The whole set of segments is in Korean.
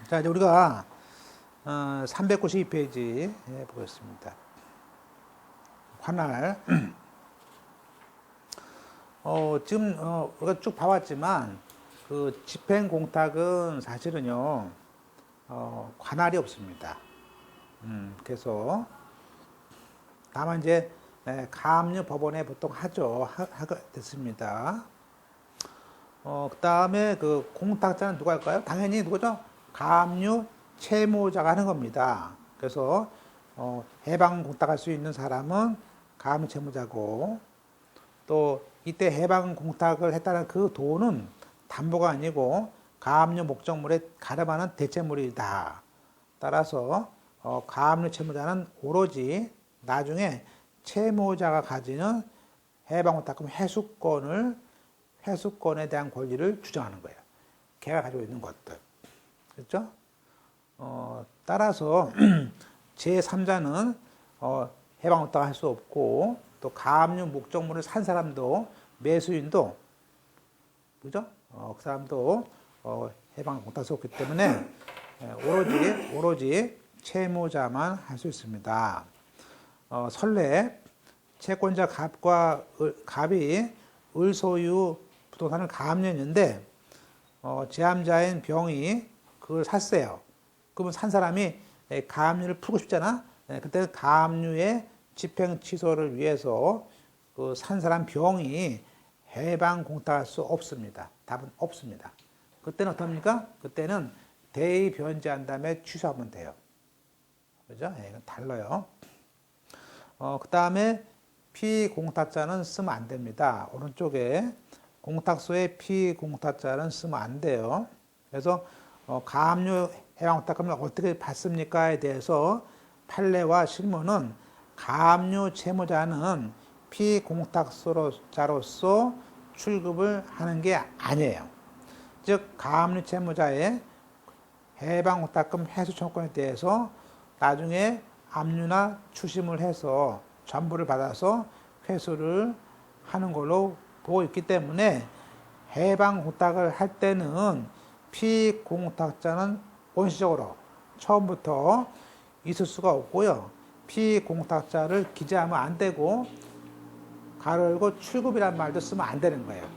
자, 이제 우리가 392페이지 보겠습니다. 관할. 지금 우리가 쭉 봐왔지만 그 집행공탁은 사실은요 관할이 없습니다. 그래서 다만 이제 가압류 법원에 보통 하게 됐습니다. 그 다음에 그 공탁자는 누가 할까요? 당연히 누구죠? 가압류 채무자가 하는 겁니다. 그래서 해방 공탁할 수 있는 사람은 가압류 채무자고, 또 이때 해방 공탁을 했다는 그 돈은 담보가 아니고 가압류 목적물에 가름하는 대체물이다. 따라서 가압류 채무자는 오로지 나중에 채무자가 가지는 해방 공탁금 회수권에 대한 권리를 주장하는 거예요. 걔가 가지고 있는 것들. 그렇죠? 따라서 제3자는 해방 공탁을 할 수 없고, 또 가압류 목적물을 산 사람도 매수인도, 그죠? 그 사람도 해방 공탁할 수 없기 때문에 오로지 채무자만 할 수 있습니다. 선례, 채권자 갑이 을소유 부동산을 가압류했는데 제함자인 병이 그걸 샀어요. 그러면 산 사람이 가압류를 풀고 싶잖아. 그때는 가압류의 집행 취소를 위해서 그 산 사람 병이 해방 공탁할 수 없습니다. 답은 없습니다. 그때는 어떻습니까? 그때는 대의 변제한 다음에 취소하면 돼요. 그죠? 이건 달라요. 그 다음에 피공탁자는 쓰면 안 됩니다. 오른쪽에 공탁소에 피공탁자는 쓰면 안 돼요. 그래서 가압류 해방 공탁금을 어떻게 받습니까에 대해서 판례와 실무는 가압류 채무자는 피공탁자로서 출급을 하는 게 아니에요. 즉 가압류 채무자의 해방 공탁금 회수 청구권에 대해서 나중에 압류나 추심을 해서 전부를 받아서 회수를 하는 걸로 보고 있기 때문에 해방 공탁을 할 때는 피공탁자는 원시적으로 처음부터 있을 수가 없고요. 피공탁자를 기재하면 안 되고 가로 열고 출급이란 말도 쓰면 안 되는 거예요.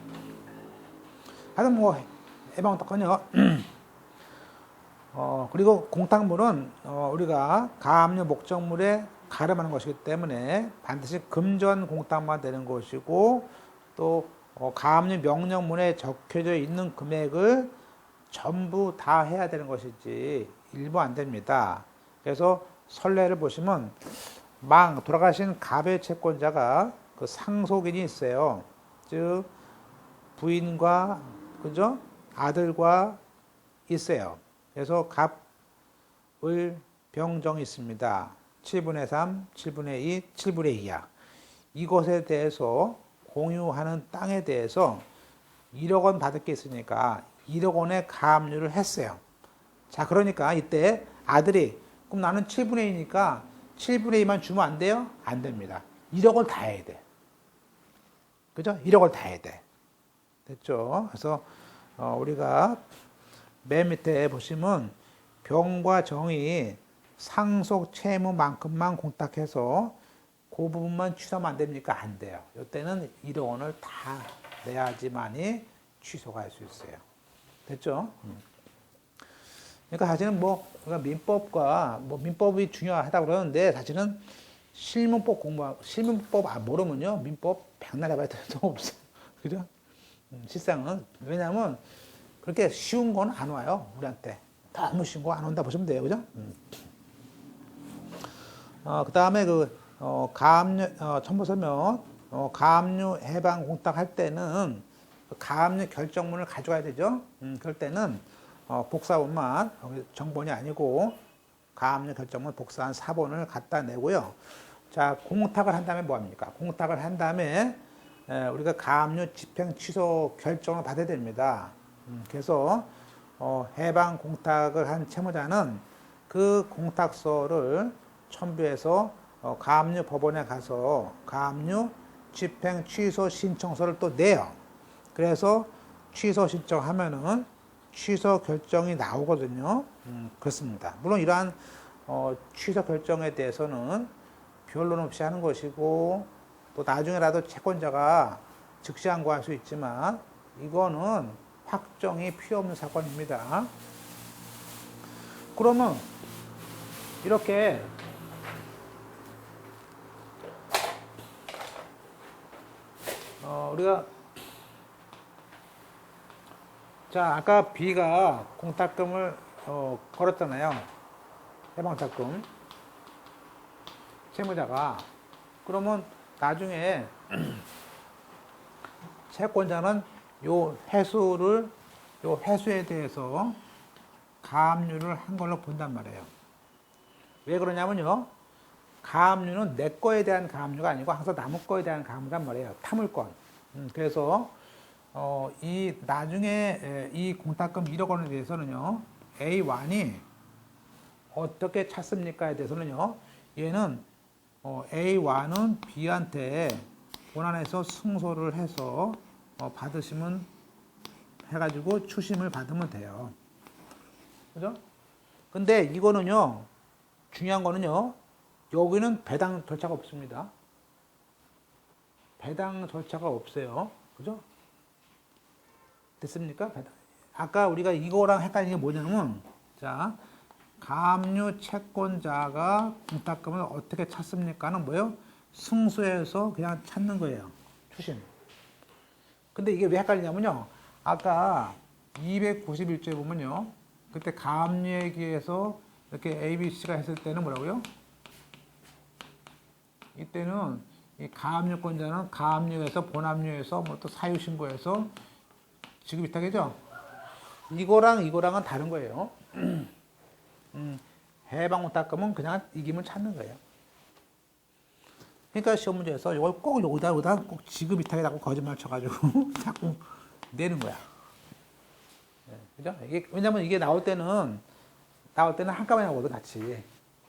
하여튼 뭐 해방 공탁은요. 그리고 공탁물은 우리가 가압류 목적물에 가름하는 것이기 때문에 반드시 금전 공탁만 되는 것이고, 또 가압류 명령문에 적혀져 있는 금액을 전부 다 해야 되는 것이지 일부 안 됩니다. 그래서 선례를 보시면 돌아가신 갑의 채권자가 그 상속인이 있어요. 즉 부인과 그죠? 아들과 있어요. 그래서 갑을 병정이 있습니다. 7분의 3, 7분의 2, 7분의 2야. 이것에 대해서 공유하는 땅에 대해서 1억 원 받을 게 있으니까 1억 원의 가압류를 했어요. 자, 그러니까 이때 아들이 그럼 나는 7분의 2니까 7분의 2만 주면 안 돼요? 안 됩니다. 1억 원 다 해야 돼. 그죠? 1억 원 다 해야 돼. 됐죠? 그래서 우리가 맨 밑에 보시면 병과 정이 상속 채무만큼만 공탁해서 그 부분만 취소하면 안 됩니까? 안 돼요. 이때는 1억 원을 다 내야지만이 취소가 할 수 있어요. 됐죠? 그러니까 사실은 우리가 민법과 민법이 중요하다고 그러는데 사실은 실문법 모르면요. 민법 백날 해봐야 되는 거 없어요. 그죠? 실상은. 왜냐하면 그렇게 쉬운 건 안 와요. 우리한테. 너무 쉬운 거 안 온다 보시면 돼요. 그죠? 그 다음에 가압류, 첨부설명, 가압류 해방 공탁할 때는 가압류 결정문을 가져가야 되죠. 그럴 때는 복사본만, 정본이 아니고 가압류 결정문 복사한 사본을 갖다 내고요. 자, 공탁을 한 다음에 뭐 합니까? 공탁을 한 다음에 우리가 가압류 집행 취소 결정을 받아야 됩니다. 그래서 해방 공탁을 한 채무자는 그 공탁서를 첨부해서 가압류 법원에 가서 가압류 집행 취소 신청서를 또 내요. 그래서 취소 신청하면은 취소 결정이 나오거든요. 그렇습니다. 물론 이러한 취소 결정에 대해서는 변론 없이 하는 것이고 또 나중에라도 채권자가 즉시 항고할 수 있지만 이거는 확정이 필요 없는 사건입니다. 그러면 이렇게 우리가 자 아까 B가 공탁금을 걸었잖아요. 해방탁금 채무자가. 그러면 나중에 채권자는 요 회수에 대해서 가압류를 한 걸로 본단 말이에요. 왜 그러냐면요. 가압류는 내 거에 대한 가압류가 아니고 항상 남의 거에 대한 가압류란 말이에요. 탐물권. 그래서 이 나중에 이 공탁금 1억 원에 대해서는요. A1이 어떻게 찾습니까에 대해서는요. 얘는 A1은 B한테 본안에서 승소를 해서 받으시면 해가지고 추심을 받으면 돼요. 그죠? 근데 이거는요. 중요한 거는요. 여기는 배당 절차가 없습니다. 배당 절차가 없어요. 그죠? 됐습니까? 배당. 아까 우리가 이거랑 헷갈리는 게 뭐냐면, 자, 가압류 채권자가 공탁금을 어떻게 찾습니까는 뭐예요? 승소해서 그냥 찾는 거예요. 추심. 근데 이게 왜 헷갈리냐면요. 아까 291조에 보면요. 그때 가압류에 기해서 이렇게 A, B, C가 했을 때는 뭐라고요? 이때는 이 가압류권자는 가압류에서 본압류에서 뭐 또 사유신고해서 지급이탁이죠. 이거랑은 다른 거예요. 해방공탁금은 그냥 이기면 찾는 거예요. 그러니까 시험 문제에서 이걸 꼭 여기다 꼭 지급이탁이라고 거짓말 쳐가지고 자꾸 내는 거야. 네, 그죠? 왜냐면 이게 나올 때는 한꺼번에 나오거든 같이.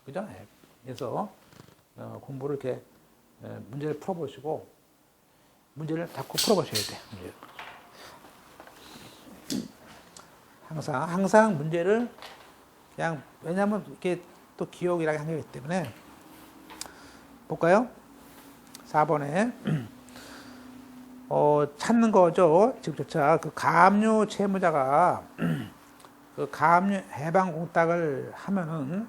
그죠? 네, 그래서 공부를 이렇게 문제를 풀어보시고 문제를 자꾸 풀어보셔야 돼요. 항상 문제를 그냥 왜냐하면 이게 또 기억이라는 게 한계이기 때문에 볼까요? 4번에 찾는 거죠. 지급조차 그 가압류 채무자가 그 가압류 해방 공탁을 하면은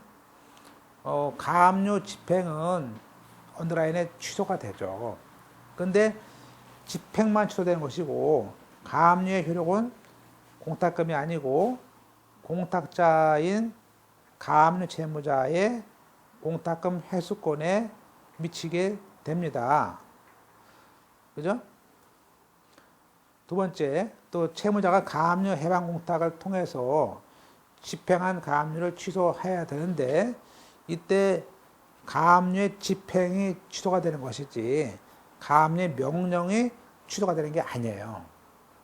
가압류 집행은 언더라인에 취소가 되죠. 근데 집행만 취소되는 것이고 가압류의 효력은 공탁금이 아니고 공탁자인 가압류 채무자의 공탁금 회수권에 미치게 됩니다. 그죠? 두 번째, 또 채무자가 가압류 해방 공탁을 통해서 집행한 가압류를 취소해야 되는데 이때 가압류의 집행이 취소가 되는 것이지 가압류의 명령이 취소가 되는 게 아니에요.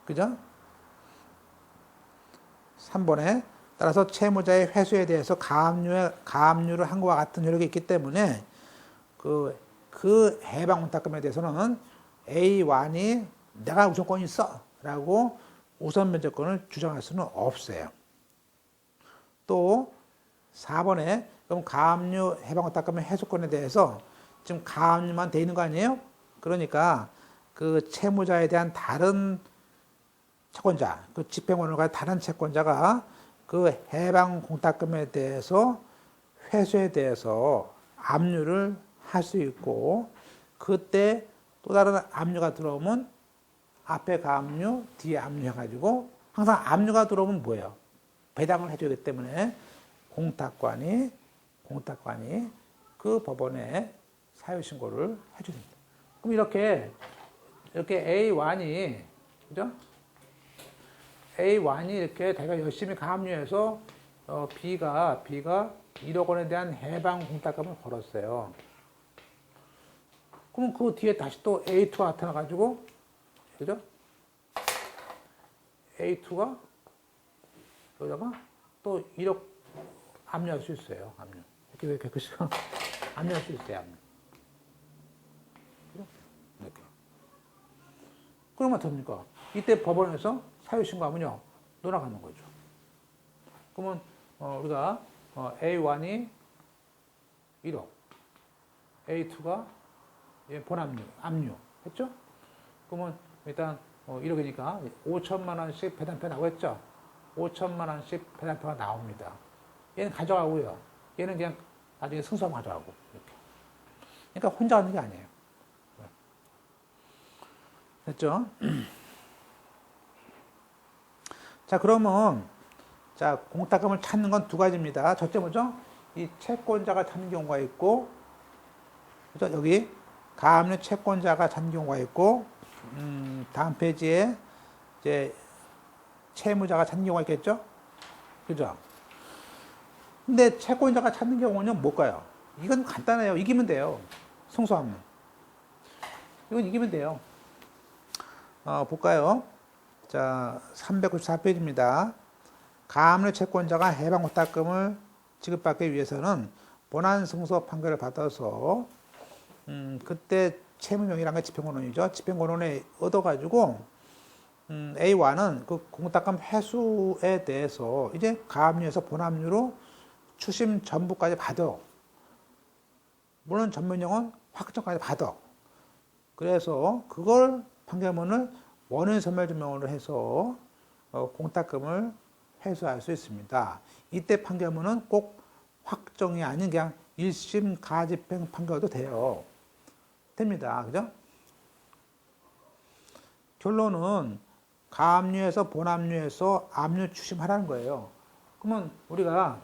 그죠? 3번에 따라서 채무자의 회수에 대해서 가압류를 한 것과 같은 효력이 있기 때문에 그 해방 공탁금에 대해서는 A1이 내가 우선권이 있어 라고 우선 면제권을 주장할 수는 없어요. 또 4번에 그럼 가압류 해방 공탁금의 해소권에 대해서 지금 가압류만 돼 있는 거 아니에요? 그러니까 그 채무자에 대한 다른 채권자, 그 집행권을 가진 다른 채권자가 그 해방 공탁금에 대해서 회수에 대해서 압류를 할 수 있고 그때 또 다른 압류가 들어오면 앞에 가압류, 뒤에 압류 해가지고 항상 압류가 들어오면 뭐예요? 배당을 해줘야 되기 때문에 공탁관이 그 법원에 사유신고를 해줍니다. 그럼 이렇게 A1이 그죠? A1이 이렇게 자기가 열심히 가압류해서 B가 1억 원에 대한 해방 공탁금을 걸었어요. 그럼 그 뒤에 다시 또 A2가 나타나가지고, 그죠? A2가 여기다가 또 1억 압류할 수 있어요. 압류. 이렇게 압류할 수 있어요. 압류. 그죠? 이렇게. 그러면 어떡합니까? 이때 법원에서 사유신고하면요, 놀아가는 거죠. 그러면 우리가 A1이 1억, A2가 본압류, 압류 했죠? 그러면 일단 1억이니까 5천만 원씩 배당표 나오겠죠? 5천만 원씩 배당표가 나옵니다. 얘는 가져가고요. 얘는 그냥 나중에 승소하면 가져가고 이렇게. 그러니까 혼자 하는 게 아니에요. 됐죠? 자, 그러면 자, 공탁금을 찾는 건 두 가지입니다. 첫째 뭐죠? 이 채권자가 찾는 경우가 있고, 그죠? 여기 가압류 채권자가 찾는 경우가 있고, 다음 페이지에 이제 채무자가 찾는 경우가 있겠죠? 그죠? 근데 채권자가 찾는 경우는 뭘까요? 이건 간단해요. 이기면 돼요. 승소하면. 이건 이기면 돼요. 볼까요? 자, 394페이지입니다. 가압류 채권자가 해방 공탁금을 지급받기 위해서는 본안 승소 판결을 받아서 그때 채무명의란 게 집행권원이죠. 집행권원에 얻어가지고 A1은 그 공탁금 회수에 대해서 이제 가압류에서 본압류로 추심 전부까지 받아. 물론 전면형은 확정까지 받아. 그래서 그걸 판결문을 원인소멸증명으로 해서 공탁금을 회수할 수 있습니다. 이때 판결문은 꼭 확정이 아닌 그냥 1심 가집행 판결도 돼요. 됩니다. 그죠? 결론은 가압류에서 본압류에서 압류 추심하라는 거예요. 그러면 우리가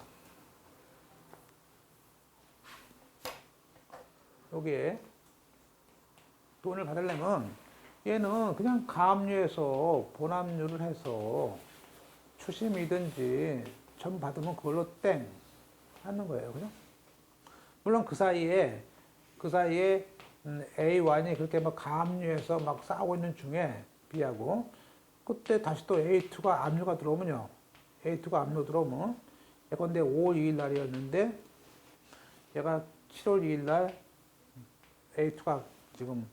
여기에 돈을 받으려면 얘는 그냥 가압류에서 본압류를 해서 추심이든지 전 받으면 그걸로 땡 하는 거예요. 그죠? 물론 그 사이에 A1이 그렇게 막 가압류에서 막 싸우고 있는 중에 B하고 그때 다시 또 A2가 압류가 들어오면요. A2가 압류 들어오면 예컨대 5월 2일 날이었는데 얘가 7월 2일 날 A2가 지금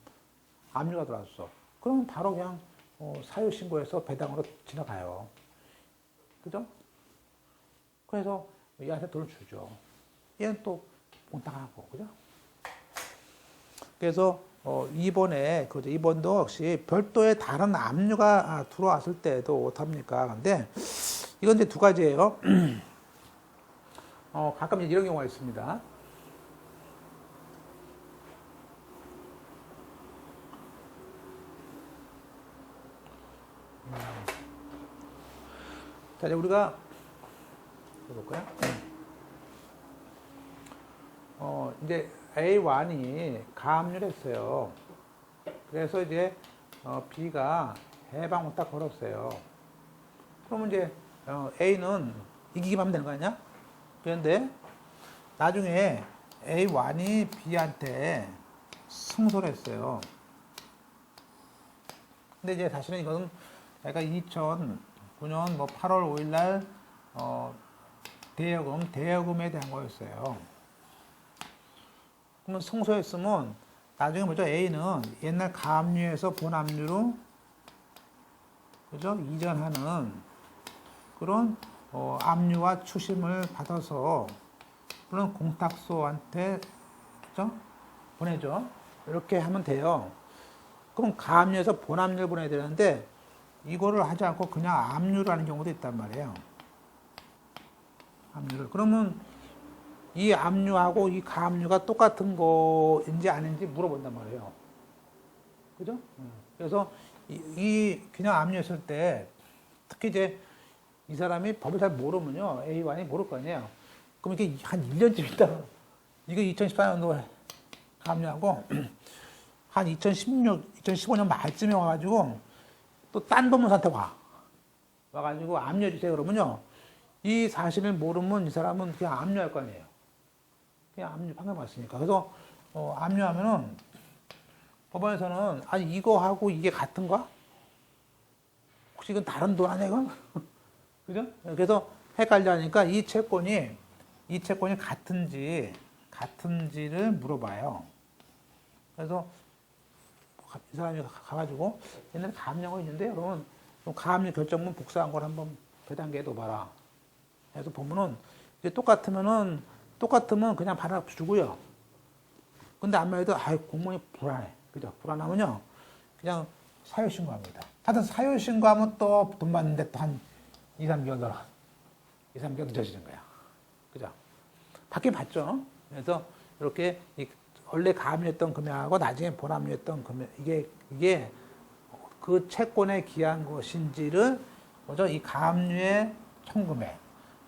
압류가 들어왔어. 그러면 바로 그냥 사유 신고해서 배당으로 지나가요. 그죠? 그래서 얘한테 돈을 주죠. 얘는 또 공탁하고, 그죠? 그래서 이번에 그죠? 이번도 역시 별도의 다른 압류가 들어왔을 때도 어떡합니까? 근데 이건 이제 두 가지예요. 가끔 이런 경우가 있습니다. 자, 이제 우리가 해볼까요? 이제 A1이 가압류를 했어요. 그래서 이제 B가 해방 공탁 걸었어요. 그러면 이제 A는 이기기만 하면 되는 거 아니야? 그런데 나중에 A1이 B한테 승소를 했어요. 근데 이제 사실은 이거는 내가 2009년 뭐 8월 5일 날 대여금에 대한 거였어요. 그러면 승소했으면 나중에 뭐죠? A는 옛날 가압류에서 본압류로 그죠? 이전하는 그런 압류와 추심을 받아서 물론 공탁소한테 그죠? 보내죠. 이렇게 하면 돼요. 그럼 가압류에서 본압류를 보내야 되는데 이거를 하지 않고 그냥 압류를 하는 경우도 있단 말이에요. 압류를. 그러면 이 압류하고 이 가압류가 똑같은 거인지 아닌지 물어본단 말이에요. 그죠? 그래서 그냥 압류했을 때 특히 이제 이 사람이 법을 잘 모르면요. A1이 모를 거 아니에요. 그럼 이게 한 1년쯤 있다. 이게 2014년도 가압류하고 한 2015년 말쯤에 와가지고 또 딴 법무사한테 와가지고 압류해주세요. 그러면요. 이 사실을 모르면 이 사람은 그냥 압류할 거 아니에요. 그냥 압류 판결 받았으니까. 그래서 압류하면은 법원에서는 아니 이거하고 이게 같은가? 혹시 이건 다른 돈 아니야 이건? 그죠? 그래서 헷갈려 하니까 이 채권이 같은지를 물어봐요. 그래서 이 사람이 가가지고 옛날에 가압류가 있는데 그러면 가압류 결정문 복사한 걸 한번 배당기에 넣어봐라. 그래서 보면은 이게 똑같으면 그냥 받아주고요. 근데 아무래도 공무원이 불안해. 그죠? 불안하면요. 그냥 사유 신고합니다. 하여튼 사유 신고하면 또 돈 받는데 또 한 2, 3개월 더, 2, 3개월 늦어지는 거야. 그죠? 받긴 받죠. 그래서 이렇게 원래 가압류했던 금액하고 나중에 본압류했던 금액, 이게 그 채권에 기한 것인지를 먼저 이 가압류의 총금액,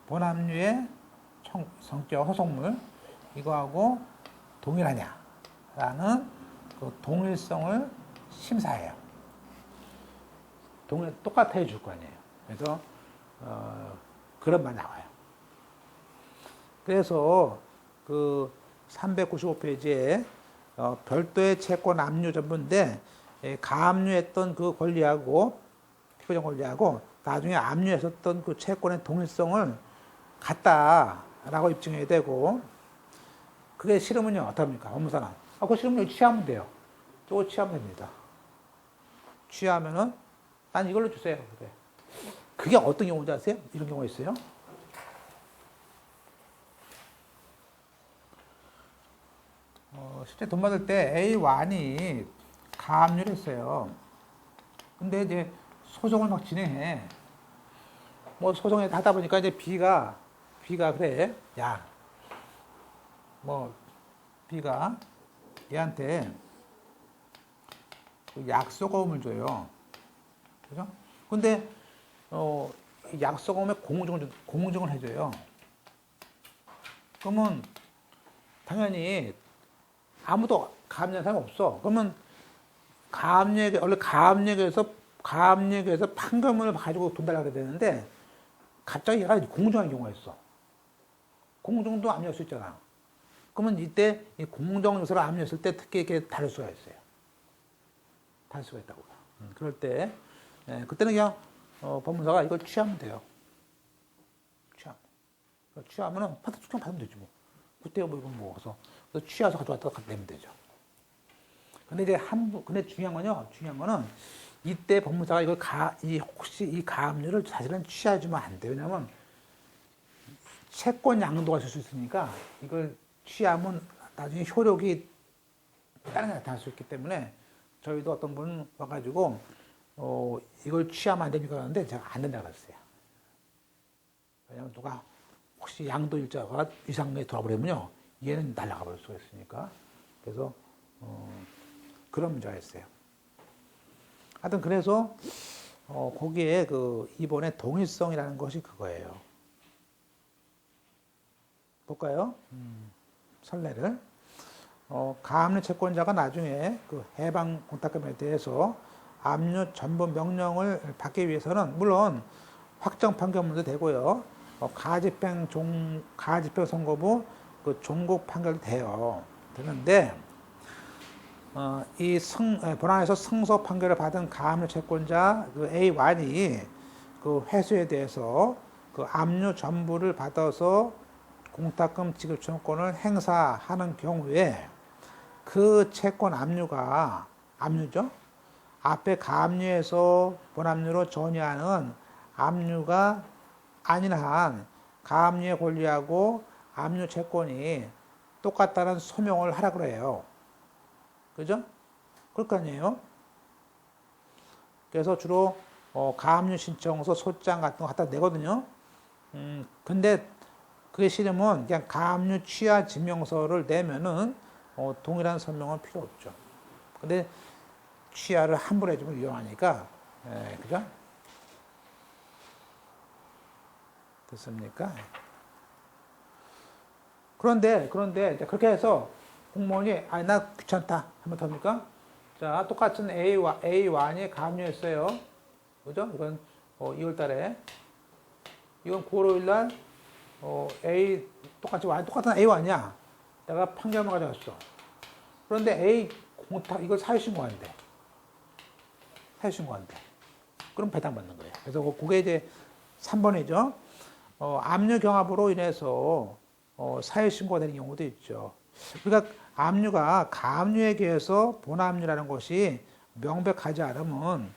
본압류의 성격 호송물, 이거하고 동일하냐라는 그 동일성을 심사해요. 똑같아 해줄 거 아니에요. 그래서 그런 말 나와요. 그래서 그 395페이지에 별도의 채권 압류 전부인데 가압류했던 그 권리하고 피고자 권리하고 나중에 압류했었던 그 채권의 동일성을 같다라고 입증해야 되고 그게 싫으면요 어떡합니까? 업무상환. 그거 싫으면 취하면 돼요. 저거 취하면 됩니다. 취하면은 난 이걸로 주세요. 그게 어떤 경우인지 아세요? 이런 경우가 있어요. 실제 돈 받을 때 A1이 가압류를 했어요. 근데 이제 소송을 막 진행해. 뭐 소송에 하다 보니까 이제 B가 그래. 야, B가 얘한테 그 약속어음을 줘요. 그죠? 근데 약속어음에 공증을 해줘요. 그러면 당연히 아무도 가압류한 사람이 없어. 그러면 원래 가압류에서 판결문을 가지고 돈 달라고 해야 되는데 갑자기 얘가 공정한 경우가 있어. 공정도 압류할 수 있잖아. 그러면 이때 이 공정 요소를 압류했을 때 특히 이렇게 다를 수가 있어요. 다를 수가 있다고요. 그럴 때 그때는 그냥 법무사가 이걸 취하면 돼요. 취하면은 파트축형 받으면 되지 뭐. 그때 뭐 이건 뭐 그래서 취해서 가져왔다 내면 되죠. 근데 이제 근데 중요한 거는 이때 법무사가 혹시 이 가압류를 사실은 취해주면 안 돼요. 왜냐면 채권 양도가 있을 수 있으니까 이걸 취하면 나중에 효력이 다른 게 나타날 수 있기 때문에 저희도 어떤 분 와가지고 이걸 취하면 안 됩니까? 하는데 제가 안 된다고 그랬어요. 왜냐면 누가 혹시 양도 일자가 이상하게 돌아버리면요. 얘는 날아가 버릴 수가 있으니까. 그래서 그런 문제가 있어요. 하여튼 그래서 거기에 이번에 동일성이라는 것이 그거예요. 볼까요? 선례를. 가압류 채권자가 나중에 그 해방 공탁금에 대해서 압류 전부 명령을 받기 위해서는 물론 확정 판결문도 되고요. 가집행 선고부 그 종국 판결도 되는데 본안에서 승소 판결을 받은 가압류 채권자 그 A1이 그 회수에 대해서 그 압류 전부를 받아서 공탁금 지급 청구권을 행사하는 경우에 그 채권 압류죠. 앞에 가압류에서 본압류로 전이하는 압류가 아닌 한 가압류의 권리하고 압류 채권이 똑같다는 소명을 하라 그래요. 그죠? 그럴 거 아니에요? 그래서 주로 가압류 신청서 소장 같은 거 갖다 내거든요. 근데 그게 싫으면 그냥 가압류 취하 증명서를 내면은 동일한 설명은 필요 없죠. 근데 취하를 함부로 해주면 위험하니까, 그죠? 됐습니까? 그런데 그렇게 해서 공무원이 나 귀찮다 하면 됩니까? 자, 똑같은 A1이 가압류했어요. 그죠? 이건 2월 달에 이건 9월 5일 날 똑같은 A1이야. 내가 판결만 가져갔어. 그런데 이걸 사유신고한대. 그럼 배당받는 거예요. 그래서 그게 이제 3번이죠. 압류 경합으로 인해서 사유신고가 되는 경우도 있죠. 그러니까 압류가 가압류에 비해서 본압류라는 것이 명백하지 않으면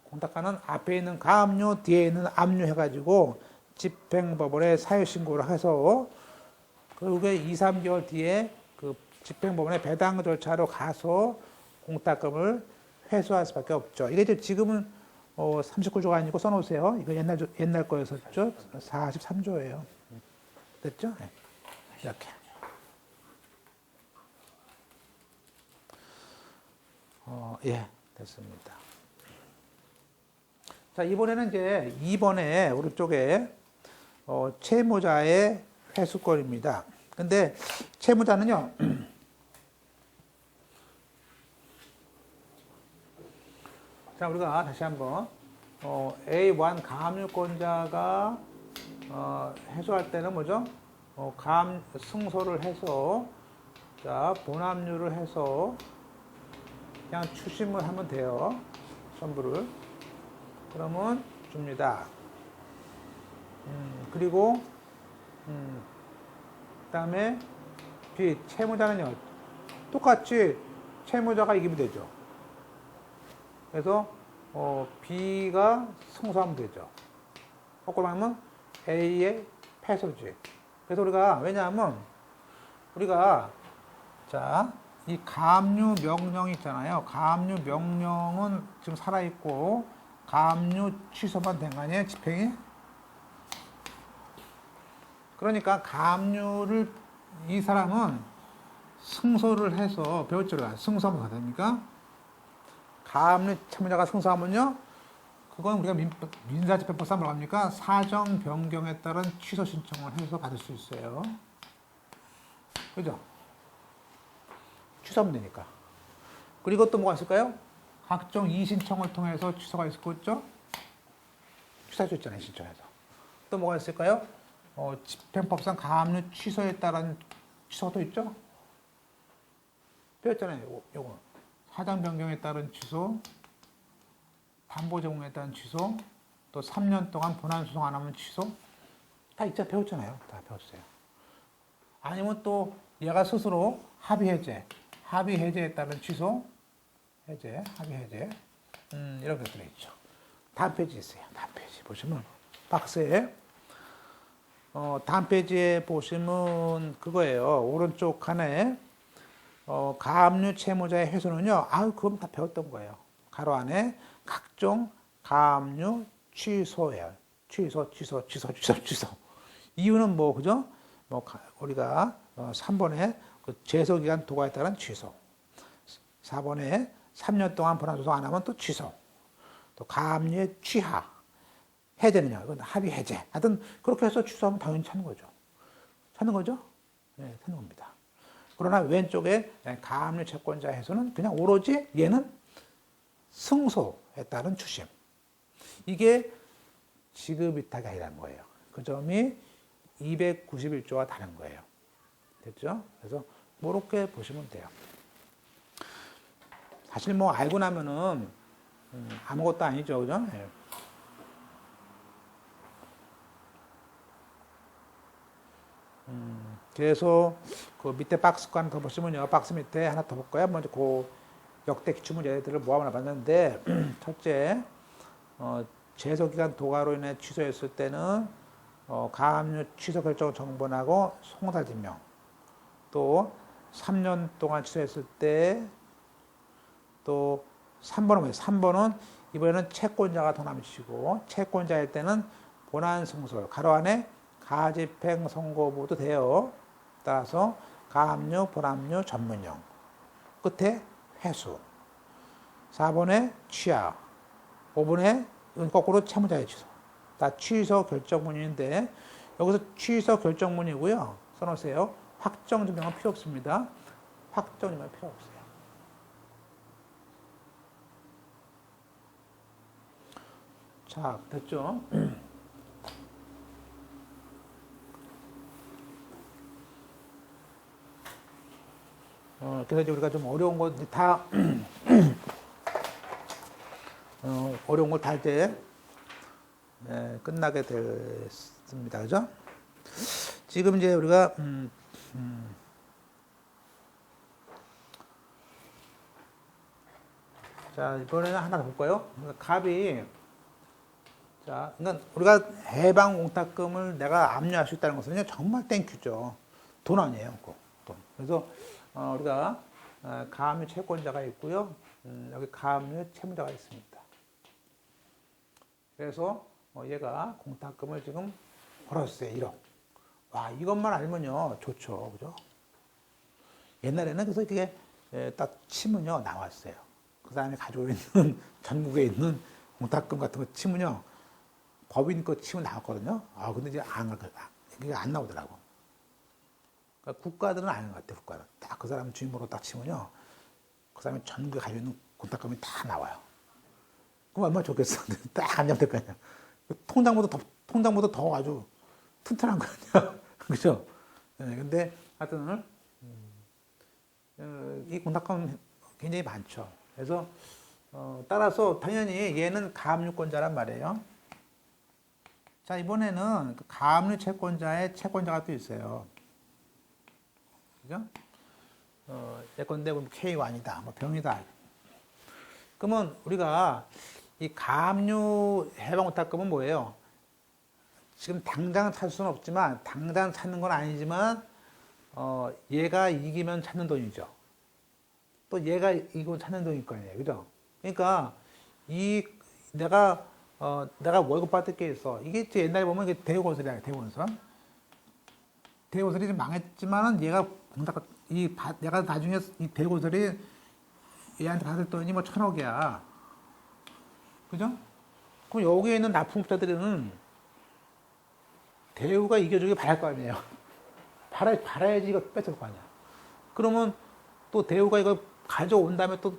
공탁가는 앞에 있는 가압류, 뒤에 있는 압류 해가지고 집행법원에 사유신고를 해서 그게 2, 3개월 뒤에 그 집행법원에 배당 절차로 가서 공탁금을 회수할 수밖에 없죠. 이게 이제 지금은 39조가 아니고 써놓으세요. 이거 옛날 거였었죠. 43조예요. 됐죠? 네. 이렇게. 예, 됐습니다. 자, 이번에는 이제 2번에 오른쪽에 채무자의 회수권입니다. 근데 채무자는요, 자, 우리가 다시 한번 A1 가압류권자가 회수할 때는 뭐죠? 승소를 해서 자 본압류를 해서 그냥 추심을 하면 돼요. 전부를. 그러면 줍니다. 그리고 그다음에 B 채무자는요 똑같이 채무자가 이기면 되죠. 그래서 B가 승소하면 되죠. 거꾸로 하면 A의 패소지. 그래서 우리가 왜냐하면 우리가 자, 이 가압류 명령 있잖아요. 가압류 명령은 지금 살아있고 가압류 취소만 된 거 아니에요? 집행이? 그러니까 가압류를 이 사람은 승소를 해서 배웠죠. 승소하면 어떻게 됩니까? 가압류 채무자가 승소하면요. 그건 우리가 민사집행법상 뭐라고 합니까? 사정 변경에 따른 취소 신청을 해서 받을 수 있어요. 그죠? 취소하면 되니까. 그리고 또 뭐가 있을까요? 각종 이의신청을 통해서 취소가 있을 거 있죠? 취소할 수 있잖아요, 신청해서. 또 뭐가 있을까요? 집행법상 가압류 취소에 따른 취소가 또 있죠? 배웠잖아요, 요거. 사정 변경에 따른 취소, 담보 제공에 따른 취소, 또 3년 동안 본안 소송 안 하면 취소. 다 있자 배웠잖아요. 다 배웠어요. 아니면 또 얘가 스스로 합의 해제에 따른 취소, 합의 해제, 이런 것들이 있죠. 다음 페이지 있어요. 다음 페이지 보시면 박스에 다음 페이지에 보시면 그거예요. 오른쪽 칸에 가압류 채무자의 회수는요. 그건 다 배웠던 거예요. 가로 안에 각종 가압류 취소예요. 취소. 이유는 뭐 그죠? 우리가 3번에 그 제소기간 도과에 따른 취소. 4번에 3년 동안 본안 소송 안 하면 또 취소. 또 가압류의 취하. 해제는요. 이건 합의 해제. 하여튼 그렇게 해서 취소하면 당연히 찾는 거죠. 네, 찾는 겁니다. 그러나 왼쪽에 가압류 채권자 해소는 그냥 오로지 얘는 승소에 따른 추심. 이게 지급이탁이 아니라는 거예요. 그 점이 291조와 다른 거예요. 됐죠? 그래서 그렇게 보시면 돼요. 사실 뭐 알고 나면은 아무것도 아니죠, 그죠? 네. 그래서 그 밑에 박스 거 하나 더 보시면요. 박스 밑에 하나 더 볼까요? 먼저 그 역대 기출문 예들을 모아놔 봤는데 첫째, 제소기간 도과로 인해 취소했을 때는 가압류 취소 결정을 정본하고 송달진명. 또 3년 동안 취소했을 때 또 3번은 뭐예요? 3번은 이번에는 채권자가 더 남으시고 채권자일 때는 본안 승소 가로 안에 가집행 선고부도 돼요. 따라서 가압류, 본압류, 전문용. 끝에 회수. 4번에 취하. 5번에 거꾸로 채무자의 취소. 다 취소 결정문인데 여기서 취소 결정문이고요. 써놓으세요. 확정증명은 필요 없습니다. 확정증명은 필요 없어요. 자, 됐죠? 그래서 이제 우리가 좀 어려운 거 다 어려운 걸 다 이제 끝나게 됐습니다. 그죠? 지금 이제 우리가 자, 이번에는 하나 더 볼까요? 갑이 자, 그러니까 우리가 해방 공탁금을 내가 압류할 수 있다는 것은 정말 땡큐죠. 돈 아니에요, 그거. 돈. 그래서 우리가 가압류 채권자가 있고요. 여기 가압류 채무자가 있습니다. 그래서 얘가 공탁금을 지금 벌었어요, 1억. 와, 이것만 알면요, 좋죠, 그죠? 옛날에는 그래서 이게 딱 치면요, 나왔어요. 그 사람이 가지고 있는 전국에 있는 공탁금 같은 거 치면요, 법인 거 치면 나왔거든요. 아, 근데 이제 이게 안 나오더라고. 그러니까 국가들은 아는 것 같아요, 국가는. 딱 그 사람 주인번호 딱 치면요, 그 사람이 전국에 가지고 있는 공탁금이 다 나와요. 그럼 얼마나 좋겠어. 딱 안 잡을 거 아니야. 통장보다 더 아주 튼튼한 거 아니야. 그죠? 네, 근데 하여튼, 이 공탁금 굉장히 많죠. 그래서, 따라서 당연히 얘는 가압류권자란 말이에요. 자, 이번에는 그 가압류 채권자의 채권자가 또 있어요. 그죠? 예컨대 K1이다, 뭐 병이다. 그러면 우리가 이 가압류 해방 공탁금은 뭐예요? 지금 당장 찾을 수는 없지만, 당장 찾는 건 아니지만, 얘가 이기면 찾는 돈이죠. 또 얘가 이기고 찾는 돈일 거 아니에요. 그죠? 그러니까, 내가 월급 받을 게 있어. 이게 옛날에 보면 이게 대우건설이야, 대우건설. 대우건설이 좀 망했지만은 내가 나중에 이 대우건설이 얘한테 받을 돈이 뭐 1,000억이야. 그죠? 그럼 여기에 있는 납품업자들은 대우가 이겨주길 바랄 거 아니에요. 바라야지 이거 뺏을 거 아니야. 그러면 또 대우가 이거 가져온 다음에 또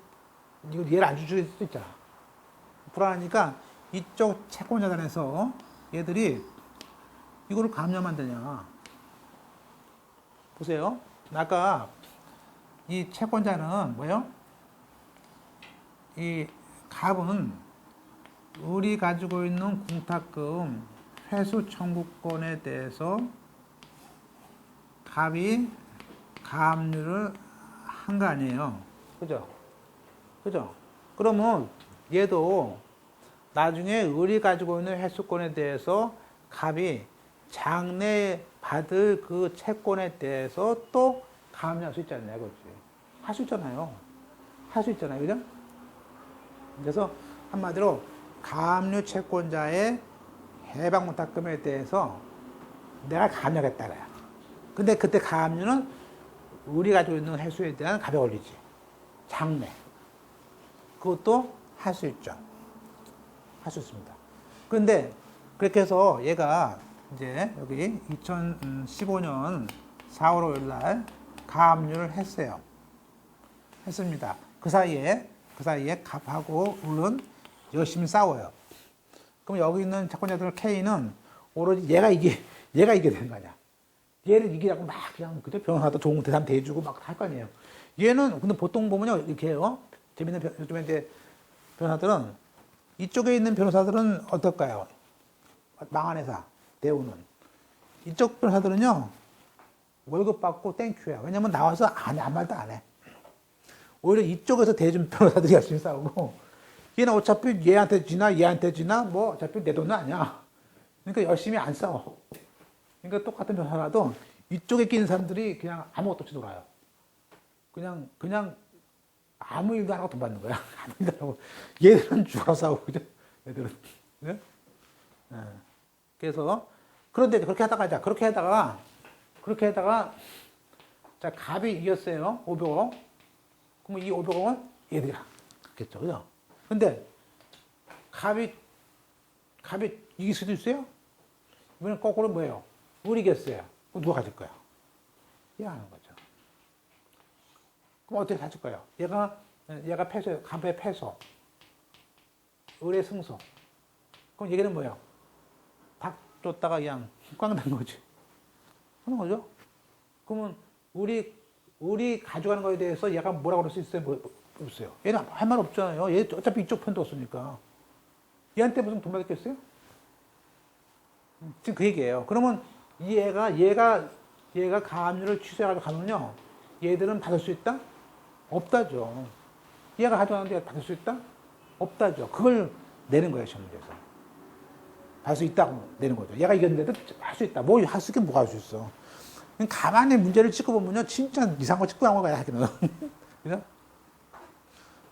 이거 얘를 안 주줄 수도 있잖아. 불안하니까 이쪽 채권자단에서 얘들이 이거를 감염만 되냐. 보세요. 아까 이 채권자는 뭐예요? 이 갑은 우리 가지고 있는 공탁금 회수 청구권에 대해서 갑이 가압류를 한 거 아니에요. 그죠? 그죠? 그러면 얘도 나중에 을이 가지고 있는 회수권에 대해서 갑이 장래 받을 그 채권에 대해서 또 가압류할 수 있잖아요. 그렇지? 할 수 있잖아요. 할 수 있잖아요. 그죠? 그래서 한마디로 가압류 채권자의 해방 공탁금에 대해서 내가 가압류하겠다. 근데 그때 가압류는 우리 가지고 있는 회수에 대한 가벽 올리지. 장래. 그것도 할 수 있죠. 할 수 있습니다. 그런데 그렇게 해서 얘가 이제 여기 2015년 4월 5일 날 가압류를 했어요. 했습니다. 그 사이에 갑하고 을은 열심히 싸워요. 그럼 여기 있는 채권자들 K는 오로지 얘가 이게 되는 거 아니야. 얘를 이기라고 막 그냥 그죠? 변호사도 좋은 대상 대주고 막 할 거 아니에요. 얘는 근데 보통 보면요 이렇게 해요. 재밌는 요즘에 이제 변호사들은 이쪽에 있는 변호사들은 어떨까요? 망한 회사 대우는 이쪽 변호사들은요 월급 받고 땡큐야. 왜냐면 나와서 아무 말도 안 해. 오히려 이쪽에서 대준 변호사들이 열심히 싸우고 얘는 어차피 얘한테 지나 뭐 어차피 내 돈은 아니야. 그러니까 열심히 안 싸워. 그러니까 똑같은 변호사라도 이쪽에 끼는 사람들이 그냥 아무것도 없이 놀아요. 그냥 아무 일도 안 하고 돈 받는 거야. 아무 일도 안 하고. 얘들은 죽어 싸우고, 그죠? 얘들은. 네? 네. 그래서, 그런데 그렇게 하다가, 자, 갑이 이겼어요. 500억. 그럼 이 500억은 얘들이 갖겠죠. 그죠? 근데, 갑이 이길 수도 있어요? 이번엔 거꾸로 뭐예요? 우리 이겼어요. 그럼 누가 가질 거야? 얘가 하는 거죠. 그럼 어떻게 가질 거예요? 얘가 패소예요. 갑의 패소. 을의 승소. 그럼 얘기는 뭐예요? 닭 쫓다가 그냥 꽝 난 거지. 그런 거죠? 그러면 우리 가져가는 거에 대해서 얘가 뭐라고 그럴 수 있어요? 없어요. 얘는 할 말 없잖아요. 얘 어차피 이쪽 편도 없으니까. 얘한테 무슨 돈 받겠어요? 지금 그 얘기예요. 그러면 얘가 가압류를 취소해가지고 가면요. 얘들은 받을 수 있다? 없다죠. 얘가 가져가는데 받을 수 있다? 없다죠. 그걸 내는 거예요, 시험문제에서. 받을 수 있다고 되는 거죠. 얘가 이겼는데도 할 수 있다. 뭐 할 수 있긴 뭐가 할 수 있어. 가만히 문제를 찍고 보면요. 진짜 이상한 거 찍고 나온 거야, 하기는. 그죠?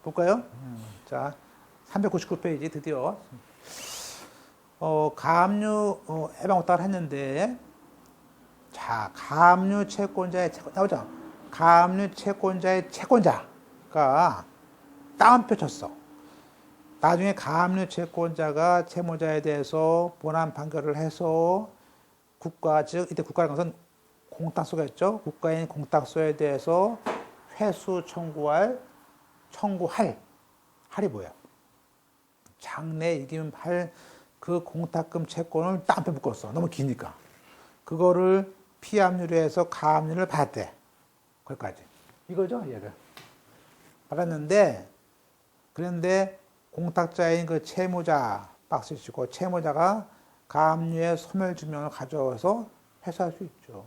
볼까요? 자, 399페이지 드디어. 가압류, 해방호탁을 했는데, 자, 가압류 채권자의 채권, 나오죠? 가압류 채권자의 채권자가 다운표 쳤어. 나중에 가압류 채권자가 채무자에 대해서 본안 판결을 해서 국가, 즉, 이때 국가라는 것은 공탁소겠죠? 국가인 공탁소에 대해서 회수 할이 뭐야? 장래 이기면 할 그 공탁금 채권을 다운표 묶었어. 너무 기니까. 그거를 피압류로 해서 가압류를 받았대. 거기까지. 이거죠, 얘를. 받았는데, 그런데 공탁자인 그 채무자 박스 치고 채무자가 가압류의 소멸증명을 가져와서 회수할 수 있죠.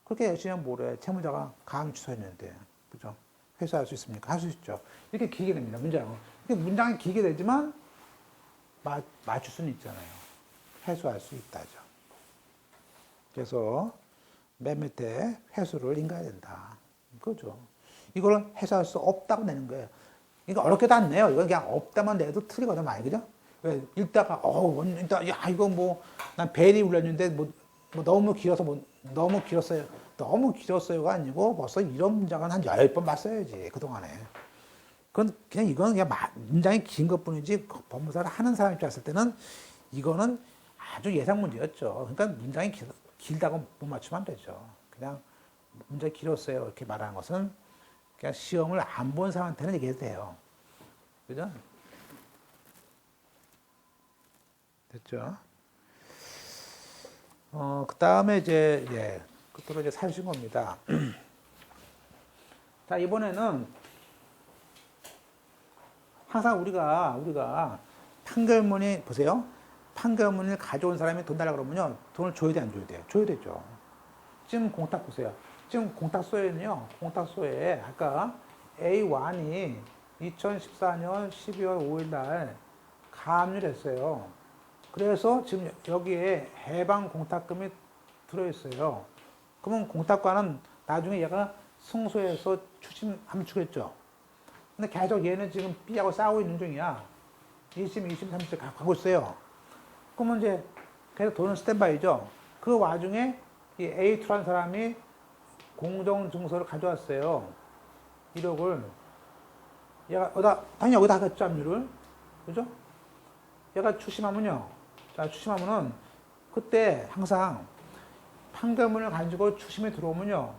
그렇게 열심히 하면 뭐래. 채무자가 가압류 취소했는데. 그죠? 회수할 수 있습니까? 할 수 있죠. 이렇게 길게 됩니다. 문장은. 문장이 길게 되지만 맞출 수는 있잖아요. 회수할 수 있다죠. 그래서 맨 밑에 회수를 인가해야 된다. 그죠? 이걸 회수할 수 없다고 내는 거예요. 그러니까 어렵게도 안 내요. 이건 그냥 없다만 내도 틀리거든, 많이. 그죠? 왜? 읽다가, 야, 이거 뭐, 난 벨이 울렸는데, 너무 길어서, 너무 길었어요. 너무 길었어요가 아니고, 벌써 이런 문장은 한 10번 봤어야지, 그동안에. 이건 그냥 문장이 긴 것 뿐이지, 법무사를 하는 사람 입장에서 때는, 이거는 아주 예상 문제였죠. 그러니까 문장이 길다고 못 맞추면 안 되죠. 그냥 문장이 길었어요. 이렇게 말하는 것은, 그냥 시험을 안 본 사람한테는 얘기해도 돼요. 그죠? 됐죠? 그 다음에 이제, 끝으로 이제 사유신고입니다. 자, 이번에는 항상 우리가 판결문이, 보세요. 판결문을 가져온 사람이 돈 달라고 그러면요. 돈을 줘야 돼, 안 줘야 돼? 줘야 되죠. 지금 공탁 보세요. 지금 공탁소에는요, 공탁소에 아까 A1이 2014년 12월 5일 날 가압류를 했어요. 그래서 지금 여기에 해방 공탁금이 들어있어요. 그러면 공탁과는 나중에 얘가 승소해서 추심하면 주겠죠. 근데 계속 얘는 지금 B하고 싸우고 있는 중이야. 1심, 2심, 3심 가고 있어요. 그러면 이제 계속 돈은 스탠바이죠. 그 와중에 이 A2라는 사람이 공정증서를 가져왔어요. 1억을. 얘가, 당연히 여기다 하겠죠, 압류를. 그죠? 얘가 추심하면요. 자, 추심하면은, 그때 항상 판결문을 가지고 추심에 들어오면요.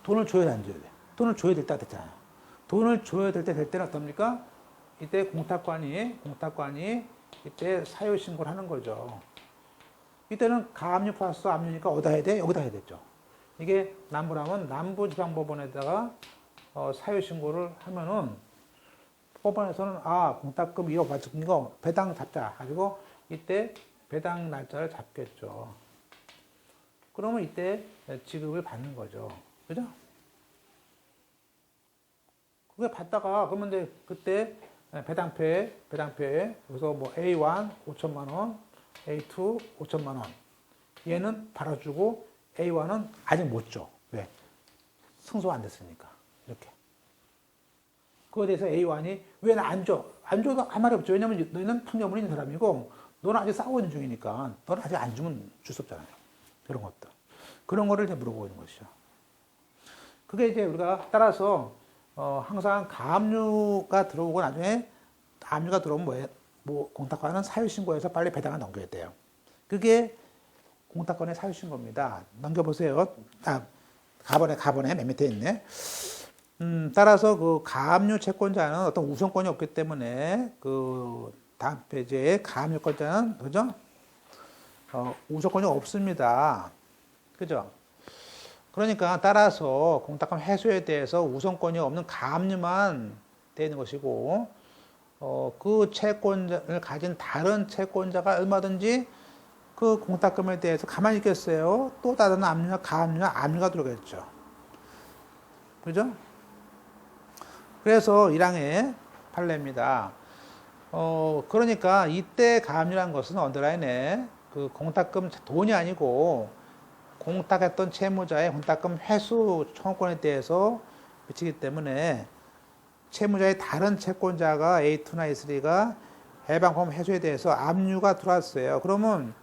돈을 줘야 돼, 안 줘야 돼? 돈을 줘야 될 때가 됐잖아요. 돈을 줘야 될 때는 어떻습니까? 이때 공탁관이 이때 사유신고를 하는 거죠. 이때는 가압류 플러스 압류니까 어디다 해야 돼? 여기다 해야 됐죠. 이게 남부라면 남부지방법원에다가 사유신고를 하면은 법원에서는 공탁금 1억 받은 거 배당 잡자 가지고 이때 배당 날짜를 잡겠죠. 그러면 이때 지급을 받는 거죠. 그죠? 그게 받다가 그러면 이제 그때 배당표에 여기서 뭐 A1 5천만 원, A2 5천만 원. 얘는 받아주고 A1은 아직 못 줘. 왜? 승소 안 됐으니까. 이렇게. 그거에 대해서 A1이 왜 나 안 줘? 안 줘도 한 말이 없죠. 왜냐면 너희는 판결문이 있는 사람이고 너는 아직 싸우고 있는 중이니까 너는 아직 안 주면 줄 수 없잖아요. 그런 것도. 그런 거를 이제 물어보고 있는 것이죠. 그게 이제 우리가 따라서 항상 가압류가 들어오고 나중에 압류가 들어오면 공탁관은 사유신고해서 빨리 배당을 넘겨야 돼요. 그게 공탁관의 사유신고입니다. 넘겨보세요. 가번에 맨 밑에 있네. 따라서 그 가압류 채권자는 어떤 우선권이 없기 때문에 그 다음 페이지에 가압류권자는 그죠? 우선권이 없습니다. 그죠? 그러니까 따라서 공탁금 회수에 대해서 우선권이 없는 가압류만 되는 것이고 그 채권을 가진 다른 채권자가 얼마든지 그 공탁금에 대해서 가만히 있겠어요. 또 다른 압류나 가압류나 압류가 들어오겠죠. 그죠? 그래서 1항의 판례입니다. 그러니까 이때 가압류라는 것은 언더라인에 그 공탁금 돈이 아니고 공탁했던 채무자의 공탁금 회수 청구권에 대해서 미치기 때문에 채무자의 다른 채권자가 A2나 A3가 해방권 회수에 대해서 압류가 들어왔어요. 그러면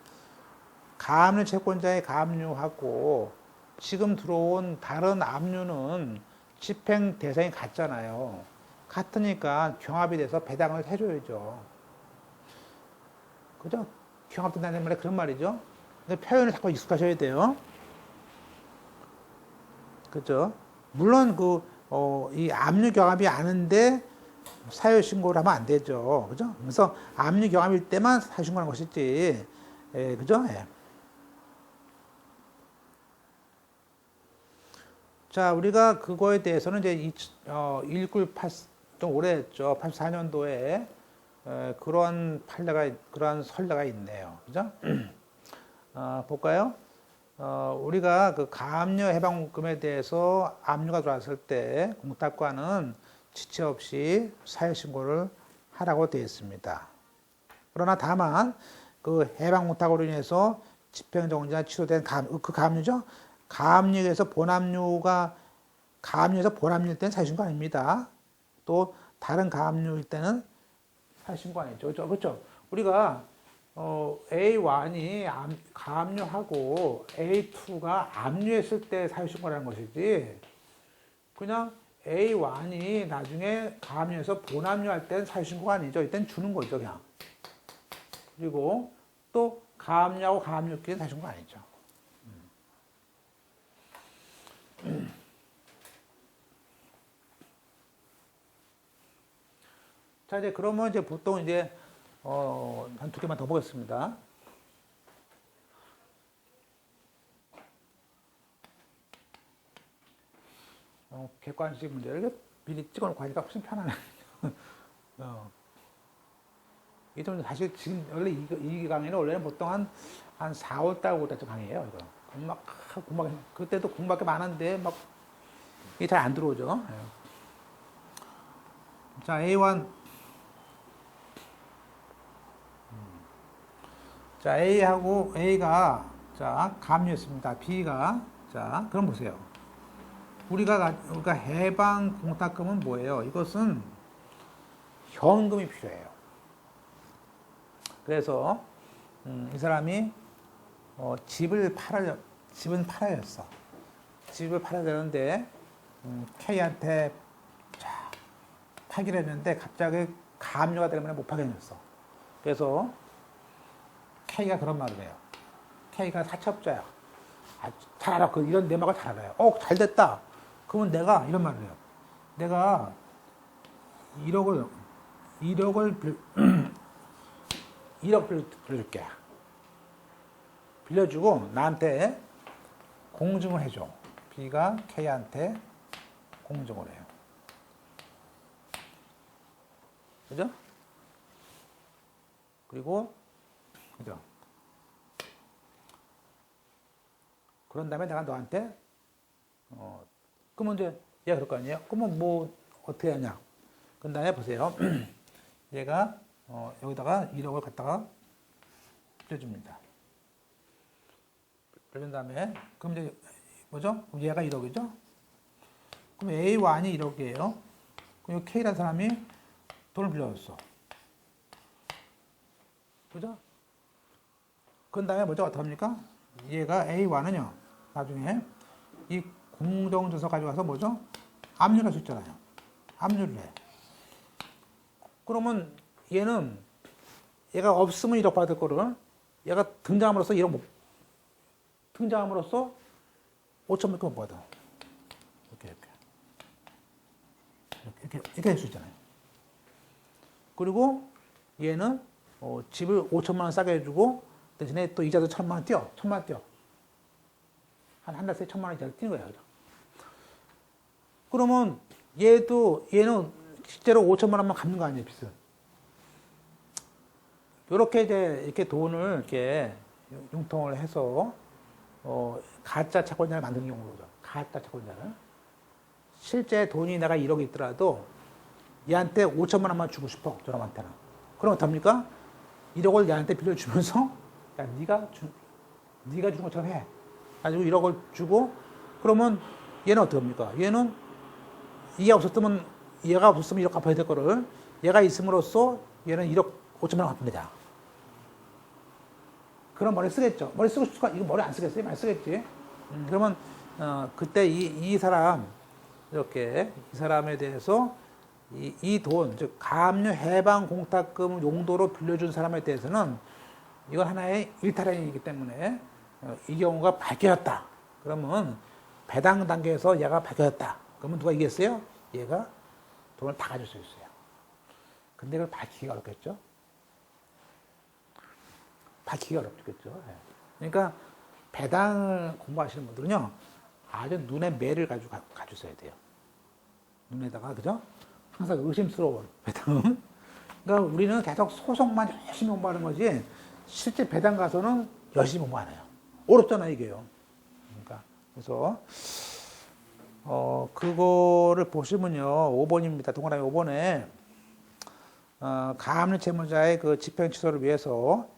가압류 채권자의 가압류하고 지금 들어온 다른 압류는 집행 대상이 같잖아요. 같으니까 경합이 돼서 배당을 해줘야죠. 그죠? 경합된다는 말에 그런 말이죠. 근데 표현을 자꾸 익숙하셔야 돼요. 그죠? 물론 이 압류 경합이 아는데 사유 신고를 하면 안 되죠. 그죠? 그래서 압류 경합일 때만 사유 신고하는 것이지. 그죠? 예. 자, 우리가 그거에 대해서는 이제 1988, 좀 오래됐죠. 84년도에 그런 그런 선례가 있네요. 그죠? 볼까요? 우리가 그 가압류 해방금에 대해서 압류가 들어왔을 때 공탁관은 지체 없이 사유 신고를 하라고 되어 있습니다. 그러나 다만 그 해방 공탁으로 인해서 집행정지나 취소된 그 가압류죠. 가압류에서 본압류일 때는 사유 신고 아닙니다. 또 다른 가압류일 때는 사유 신고 아니죠. 그렇죠? 우리가 A1이 가압류하고 A2가 압류했을 때 사유 신고라는 것이지, 그냥 A1이 나중에 가압류해서 본압류할 때는 사유 신고가 아니죠. 이때는 주는 거죠, 그냥. 그리고 또 가압류하고 가압류끼리 사유 신고가 아니죠. 자, 이제 그러면 이제 보통 이제 한 두 개만 더 보겠습니다. 객관식 문제를 미리 찍어놓고 하니까 훨씬 편하네. 이좀 사실 지금 원래 이 강의는 원래는 보통 한 4, 5달, 5달쯤 강의예요, 이거. 그때도 공부할 게 많은데 막 이게 잘 안 들어오죠. 자, A1. 자, A가, 자, 가압류였습니다. B가, 자, 그럼 보세요. 우리가 해방 공탁금은 뭐예요? 이것은 현금이 필요해요. 그래서, 이 사람이, 집은 팔아야 했어. 집을 팔아야 되는데, K한테, 자, 팔기로 했는데, 갑자기 가압류가 되면 못 파게 됐어. 그래서, K가 그런 말을 해요. K가 사채업자야. 잘 알아. 이런 내막을 잘 알아요. 잘 됐다. 그러면 내가 이런 말을 해요. 내가 1억 빌려줄게. 빌려주고 나한테 공증을 해줘. B가 K한테 공증을 해요. 그죠? 그리고 그죠? 그런 다음에 내가 너한테, 그러면 이제 얘가 그럴 거 아니에요? 그러면 뭐, 어떻게 하냐? 그 다음에 보세요. 얘가, 여기다가 1억을 갖다가 빌려줍니다. 빌려준 다음에, 그럼 이제, 뭐죠? 그럼 얘가 1억이죠? 그럼 A1이 1억이에요. 그럼 K라는 사람이 돈을 빌려줬어. 그죠? 그 다음에 뭐죠? 어떡합니까? 얘가 A1은요, 나중에 이 공정증서 가져가서 뭐죠? 압류를 할 수 있잖아요. 압류를 해. 그러면 얘가 없으면 1억 받을 거를 얘가 등장함으로써 5천밖에 못 받아. 이렇게 할 수 있잖아요. 그리고 얘는 집을 5천만 원 싸게 해주고 대신에 또 이자도 1,000만 원 띄어. 1,000만 원 띄어. 한 달 새 1,000만 원 이자를 띄는 거예요. 그러면 얘는 실제로 5천만 원만 갚는 거 아니에요, 빚을. 이렇게 돈을 이렇게 융통을 해서 가짜 채권자를 만드는 경우죠. 가짜 채권자를. 실제 돈이 내가 1억이 있더라도 얘한테 5천만 원만 주고 싶어, 저놈한테는. 그럼 어떡합니까? 1억을 얘한테 빌려주면서 야, 네가 준 것처럼 해. 가지고 1억을 주고 그러면 얘는 어떡합니까? 얘는 얘가 없었으면 1억 갚아야 될 거를 얘가 있음으로써 얘는 1억 5천만 원 갚습니다. 그런 머리 쓰겠죠. 머리 쓰고 싶을까? 이거 머리 안 쓰겠어요? 많이 쓰겠지. 그러면 그때 이 사람 이렇게 이 사람에 대해서 이 돈, 즉 가압류 해방 공탁금 용도로 빌려준 사람에 대해서는 이건 하나의 일탈행위이기 때문에 이 경우가 밝혀졌다. 그러면 배당 단계에서 얘가 밝혀졌다. 그러면 누가 이겼어요? 얘가 돈을 다 가질 수 있어요. 근데 그걸 밝히기가 어렵겠죠? 밝히기가 어렵겠죠. 그러니까 배당을 공부하시는 분들은요, 아주 눈에 매를 가지셔야 돼요. 눈에다가, 그죠? 항상 의심스러운 배당은. 그러니까 우리는 계속 소송만 열심히 공부하는 거지, 실제 배당 가서는 열심히 공부 안 해요. 어렵잖아, 이게요. 그러니까, 그래서, 그거를 보시면요, 5번입니다. 동그라미 5번에, 가압류 채무자의 그 집행 취소를 위해서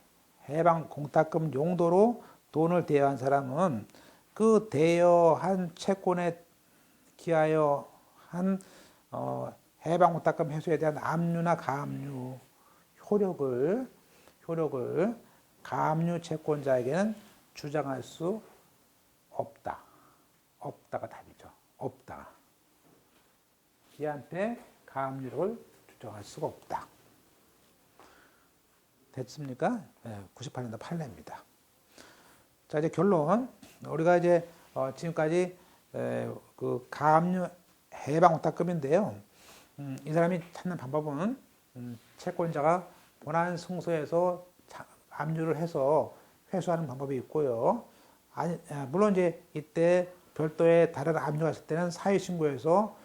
해방 공탁금 용도로 돈을 대여한 사람은 그 대여한 채권에 기하여 한 해방 공탁금 회수에 대한 압류나 가압류 효력을 가압류 채권자에게는 주장할 수 없다. 없다가 답이죠. 없다. 얘한테 가압류를 주장할 수가 없다. 됐습니까? 네, 98년도 판례입니다. 자, 이제 결론. 우리가 이제 지금까지 그 가압류 해방 공탁금인데요. 이 사람이 찾는 방법은 채권자가 본안 승소에서 압류를 해서 회수하는 방법이 있고요. 물론 이제 이때 별도의 다른 압류가 있을 때는 사유신고해서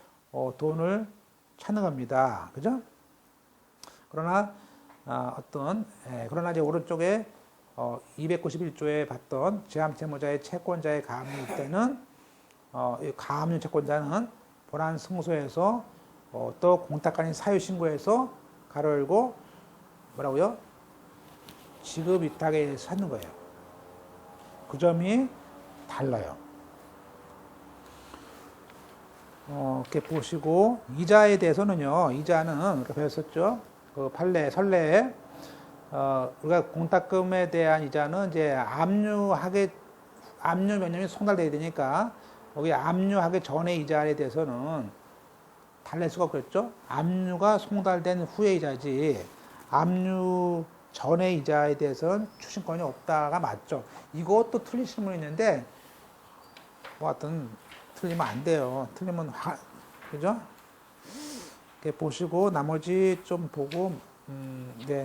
돈을 찾는 겁니다. 그죠? 그러나 그러나 이제 오른쪽에 291조에 봤던 제함채무자의 채권자의 가압류 때는 이 가압류 채권자는 본안 승소해서 또 공탁관인 사유신고해서 가로 열고 뭐라고요? 지급위탁에 찾는 거예요. 그 점이 달라요. 이렇게 보시고 이자에 대해서는요. 이자는 이렇게 배웠었죠. 그 판례, 선례에 우리가 공탁금에 대한 이자는 이제 압류 명령이 송달돼야 되니까 여기 압류하기 전의 이자에 대해서는 달랠 수가 없겠죠. 압류가 송달된 후의 이자지 압류 전의 이자에 대해서는 추심권이 없다가 맞죠. 이것도 틀리시는 분이 있는데 뭐 하여튼 틀리면 안 돼요. 틀리면 그죠? 이렇게 보시고 나머지 좀 보고 네,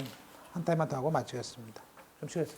한 타임만 더 하고 마치겠습니다. 좀 쉬겠습니다.